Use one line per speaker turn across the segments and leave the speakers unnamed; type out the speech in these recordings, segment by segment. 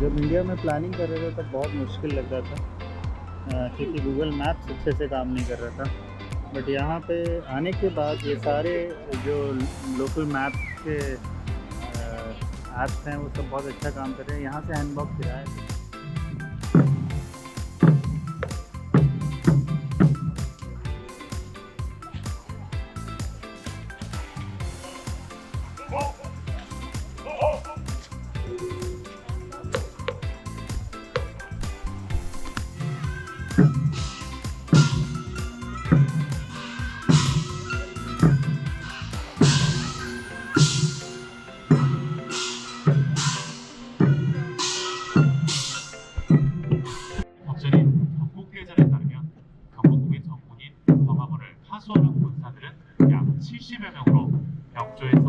जब इंडिया में प्लानिंग कर रहे थे तब बहुत मुश्किल लग रहा था, क्योंकि गूगल मैप्स अच्छे से काम नहीं कर रहा था। बट यहाँ पे आने के बाद ये सारे जो लोकल मैप्स के ऐप्स हैं वो सब बहुत अच्छा काम कर रहे हैं। यहाँ से हैंडबॉक्स किराया है।
법전인 경북대전에 따르면 경북국민 전군인 광화문을 하수하는 군사들은 약 70여 명으로 병조에서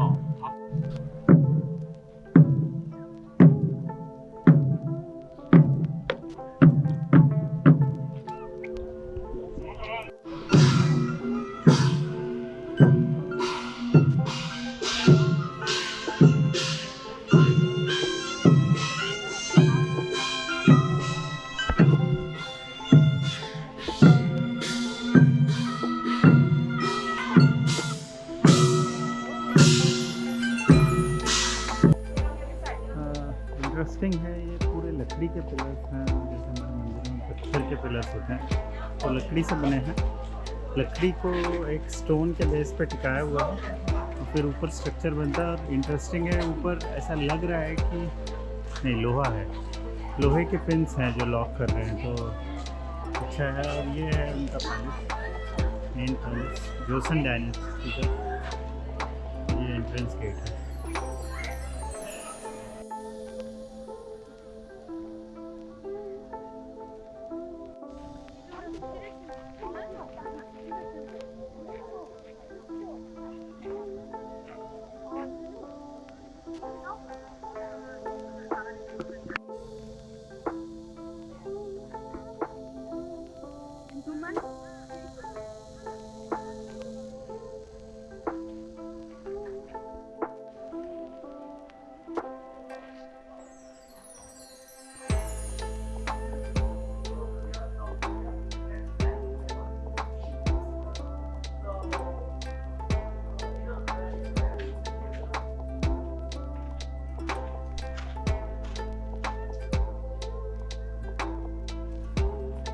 इंटरेस्टिंग है। ये पूरे लकड़ी के पिलर्स हैं, जैसे हमारे मंदिरों में पत्थर के पिलर्स होते हैं तो लकड़ी से बने हैं। लकड़ी को एक स्टोन के बेस पे टिकाया हुआ है और फिर ऊपर स्ट्रक्चर बनता है। और इंटरेस्टिंग है, ऊपर ऐसा लग रहा है कि नहीं, लोहा है, लोहे के पिन्स हैं जो लॉक कर रहे हैं, तो अच्छा है। और ये है उनका palace, main palace Jason dynasty का। ये एंट्रेंस गेट है।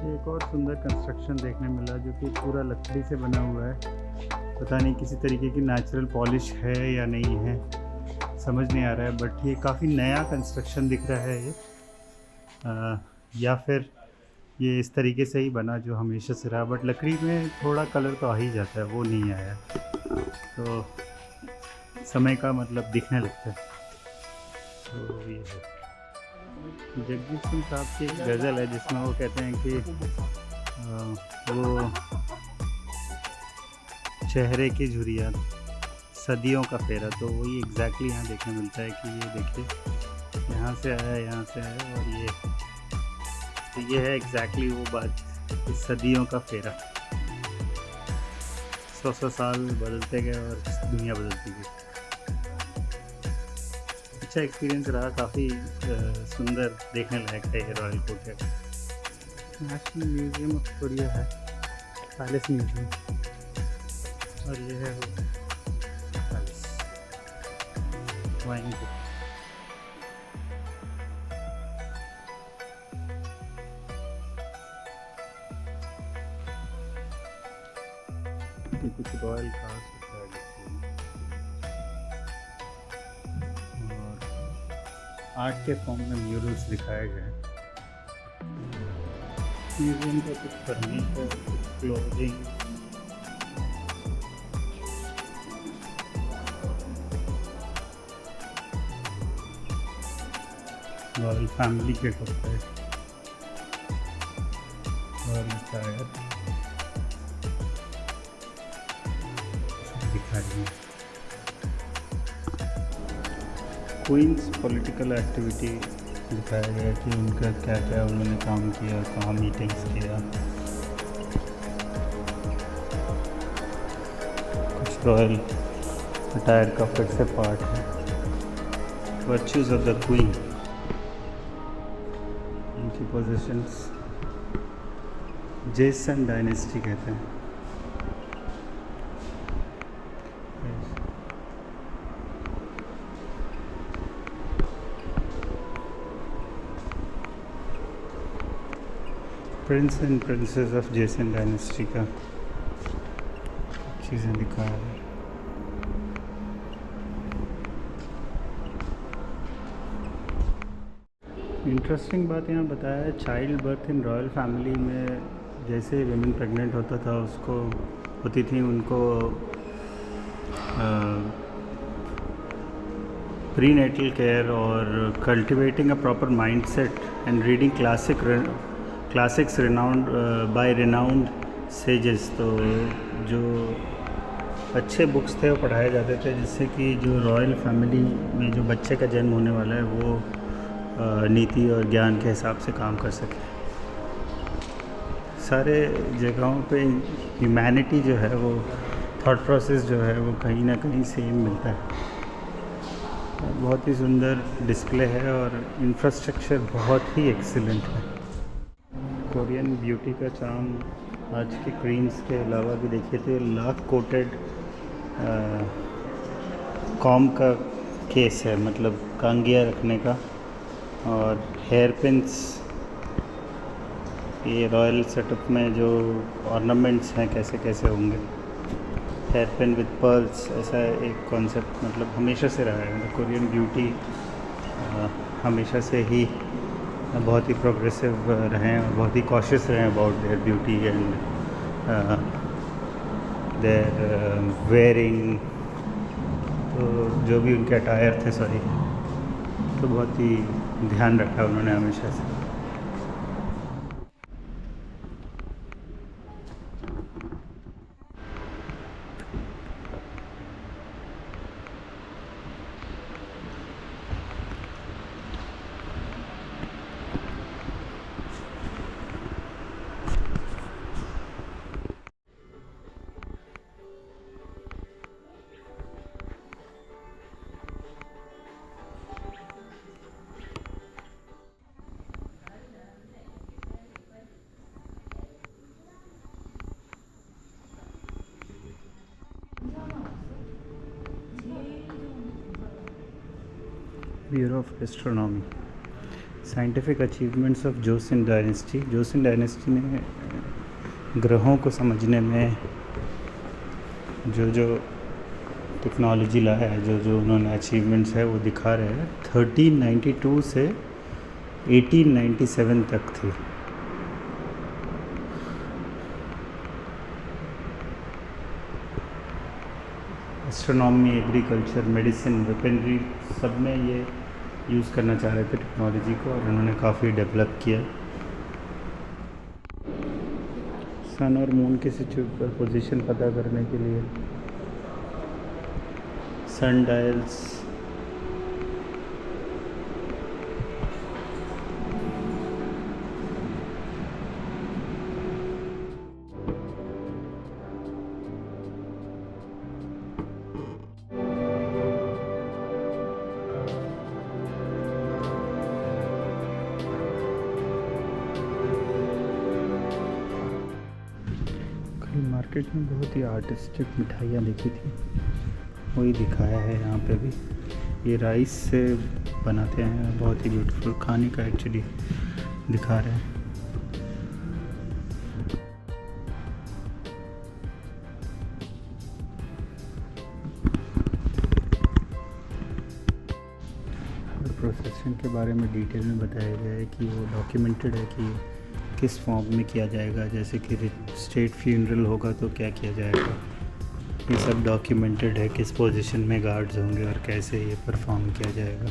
एक और सुंदर कंस्ट्रक्शन देखने मिला जो कि पूरा लकड़ी से बना हुआ है। पता नहीं किसी तरीके की नेचुरल पॉलिश है या नहीं है, समझ नहीं आ रहा है। बट ये काफ़ी नया कंस्ट्रक्शन दिख रहा है ये, या फिर ये इस तरीके से ही बना जो हमेशा से रहा। बट लकड़ी में थोड़ा कलर तो आ ही जाता है, वो नहीं आया तो समय का मतलब दिखने लगता है। तो ये है जगजीत सिंह साहब की एक गज़ल है जिसमें वो कहते हैं कि वो चेहरे की झुर्रियाँ सदियों का फेरा। तो वही एग्जैक्टली यहाँ देखने मिलता है कि ये देखिए यहाँ से आया, यहाँ से आया, और ये है एग्जैक्टली वो बात कि सदियों का फेरा। 100 साल बदलते गए और दुनिया बदलती गई। अच्छा एक्सपीरियंस रहा, काफ़ी सुंदर देखने लायक है ये royal court. National museum of Korea है, पैलेस म्यूजियम, और ये है वो पैलेस वाइन बुक। ये कुछ रॉयल कार्स होता है और आर्ट के फॉर्म में म्यूरल्स दिखाए गए हैं। म्यूजियम का कुछ फर्नीचर, कुछ क्लोथिंग, रॉयल फैमिली के कपड़े और टायर दिखा रही है। क्वींस पॉलिटिकल एक्टिविटी दिखाया गया कि उनका क्या क्या उन्होंने काम किया, कहाँ मीटिंग्स किया। कुछ रॉयल अटायर का फिर से पार्ट है। Virtues of the queen. की पोजीशंस जेसन डायनेस्टी कहते हैं। Prince and princess of Jason dynasty का चीज़ें दिखाया है। इंटरेस्टिंग बात यहाँ बताया है, child birth in royal family में जैसे विमेन प्रेग्नेंट होता था उसको होती थी उनको प्री नेटल केयर और cultivating a proper mindset and reading classics renowned by renowned sages. तो जो अच्छे बुक्स थे वो पढ़ाए जाते थे जिससे कि जो रॉयल फैमिली में जो बच्चे का जन्म होने वाला है वो नीति और ज्ञान के हिसाब से काम कर सके। सारे जगहों पे ह्यूमैनिटी जो है वो थॉट प्रोसेस जो है वो कहीं ना कहीं सेम मिलता है। बहुत ही सुंदर डिस्प्ले है और इंफ्रास्ट्रक्चर बहुत ही एक्सीलेंट है। कोरियन ब्यूटी का चार्म आज की क्रीम्स के अलावा भी देखिए तो लाख कोटेड कॉम का केस है, मतलब कांगिया रखने का, और हेयर पिन्स। ये रॉयल सेटअप में जो ऑर्नामेंट्स हैं कैसे कैसे होंगे, हेयर पिन विद पर्ल्स, ऐसा एक कॉन्सेप्ट मतलब हमेशा से रहा है। मतलब कोरियन ब्यूटी हमेशा से ही बहुत ही प्रोग्रेसिव रहे हैं और बहुत ही कॉशियस रहे हैं about their beauty and their wearing. तो जो भी उनके अटायर थे तो बहुत ही ध्यान रखा उन्होंने हमेशा से। Bureau of astronomy, scientific achievements of Joseon dynasty. Joseon dynasty ने ग्रहों को समझने में जो जो टेक्नोलॉजी लाया है, जो जो उन्होंने अचीवमेंट्स है वो दिखा रहे हैं। 1392 से 1897 तक थी। एस्ट्रोनॉमी, एग्रीकल्चर, मेडिसिन, वेपनरी, सब में ये यूज़ करना चाह रहे थे टेक्नोलॉजी को और उन्होंने काफ़ी डेवलप किया। सन और मून के पर पोजीशन पता करने के लिए सन डायल्स, मार्केट में बहुत ही आर्टिस्टिक मिठाइयाँ देखी थी, वही दिखाया है यहाँ पे भी। ये राइस से बनाते हैं, बहुत ही ब्यूटीफुल खाने का एक्चुअली दिखा रहे हैं। हर प्रोसेशन के बारे में डिटेल में बताया गया है कि वो डॉक्यूमेंटेड है कि किस फॉर्म में किया जाएगा। जैसे कि स्टेट फ्यूनरल होगा तो क्या किया जाएगा, ये सब डॉक्यूमेंटेड है। किस पोजीशन में गार्ड्स होंगे और कैसे ये परफॉर्म किया जाएगा।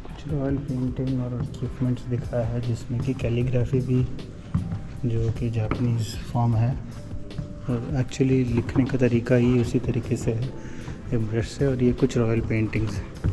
कुछ रॉयल पेंटिंग और इक्विपमेंट्स दिखाया है जिसमें कि कैलीग्राफी भी, जो कि जापानीज़ फॉर्म है, और एक्चुअली लिखने का तरीका ही उसी तरीके से है, ब्रश से। और ये कुछ रॉयल पेंटिंग्स हैं।